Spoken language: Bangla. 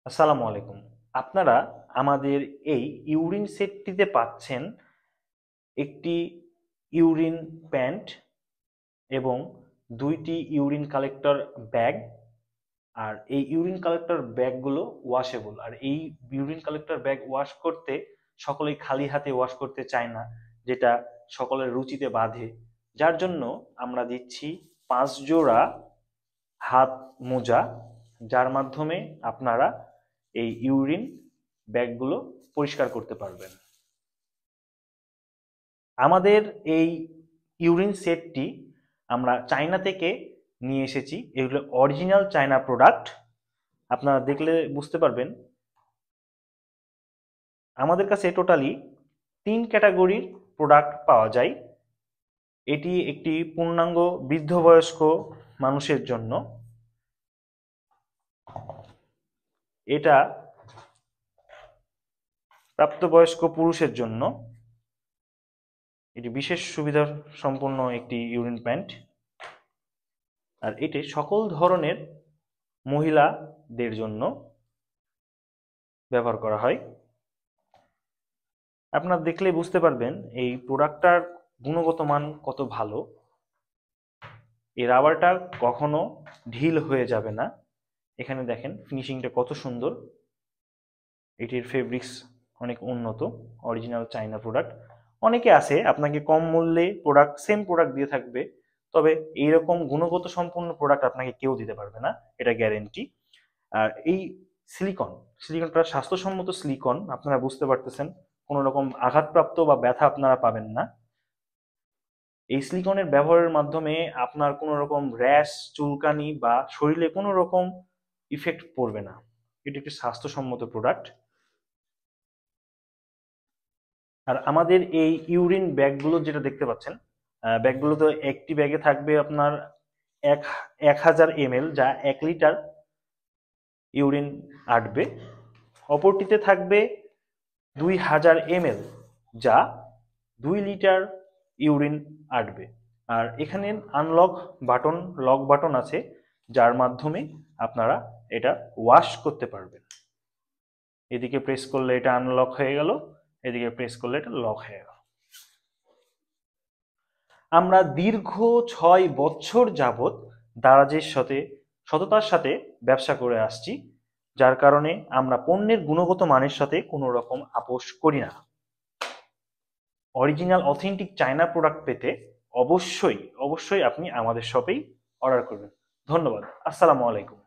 আসসালামু আলাইকুম। আপনারা আমাদের এই ইউরিন সেটটিতে পাচ্ছেন একটি ইউরিন প্যান্ট এবং ২টি ইউরিন কালেক্টর ব্যাগ। আর এই ইউরিন কালেক্টর ব্যাগগুলো ওয়াশেবল। আর এই ইউরিন কালেক্টর ব্যাগ ওয়াশ করতে সকলেই খালি হাতে ওয়াশ করতে চায় না, যেটা সকলের রুচিতে বাধে। যার জন্য আমরা দিচ্ছি ৫ জোড়া হাত মোজা, যার মাধ্যমে আপনারা এই ইউরিন ব্যাগগুলো পরিষ্কার করতে পারবেন। আমাদের এই ইউরিন সেটটি আমরা চায়না থেকে নিয়ে এসেছি। এগুলো অরিজিনাল চায়না প্রোডাক্ট। আপনারা দেখলে বুঝতে পারবেন। আমাদের কাছে টোটালি ৩ ক্যাটাগরির প্রোডাক্ট পাওয়া যায়। এটি একটি পূর্ণাঙ্গ বৃদ্ধ বয়স্ক মানুষের জন্য, এটা প্রাপ্তবয়স্ক পুরুষের জন্য। এটি বিশেষ সুবিধা সম্পন্ন একটি ইউরিন প্যান্ট। আর এটি সকল ধরনের মহিলাদের জন্য ব্যবহার করা হয়। আপনারা দেখলে বুঝতে পারবেন এই প্রোডাক্টটার গুণগত মান কত ভালো। এই রাবারটা কখনো ঢিল হয়ে যাবে না। এখানে দেখেন ফিনিশিংটা কত সুন্দর। এটির ফেব্রিক্স অনেক উন্নত, অরিজিনাল চায়না প্রোডাক্ট। অনেকে আছে আপনাকে কম মূল্যে প্রোডাক্ট, সেম প্রোডাক্ট দিয়ে থাকবে, তবে এইরকম গুণগত সম্পন্ন প্রোডাক্ট আপনাকে কেউ দিতে পারবে না, এটা গ্যারেন্টি। আর এই সিলিকনটা স্বাস্থ্যসম্মত সিলিকন। আপনারা বুঝতে পারতেছেন, কোনো রকম আঘাতপ্রাপ্ত বা ব্যথা আপনারা পাবেন না। এই সিলিকনের ব্যবহারের মাধ্যমে আপনার কোনো রকম র্যাশ, চুলকানি বা শরীরে কোনো রকম ইফেক্ট পড়বে না। এটি একটি স্বাস্থ্যসম্মত প্রোডাক্ট। আর আমাদের এই ইউরিন ব্যাগগুলো যেটা দেখতে পাচ্ছেন, ব্যাগগুলোতে একটি ব্যাগে থাকবে আপনার ১,০০০ ml, যা ১ লিটার ইউরিন আটবে। অপরটিতে থাকবে ২,০০০ ml, যা ২ লিটার ইউরিন আটবে। আর এখানে লক বাটন আছে, যার মাধ্যমে আপনারা এটা ওয়াশ করতে পারবেন। এদিকে প্রেস করলে এটা আনলক হয়ে গেল, এদিকে প্রেস করলে এটা লক হয়ে গেল। আমরা দীর্ঘ ৬ বছর যাবৎ দারাজের সাথে সততার সাথে ব্যবসা করে আসছি, যার কারণে আমরা পণ্যের গুণগত মানের সাথে কোনো রকম আপোষ করি না। অরিজিনাল অথেন্টিক চায়না প্রোডাক্ট পেতে অবশ্যই আপনি আমাদের শপেই অর্ডার করবেন। ধন্যবাদ। আসসালামু আলাইকুম।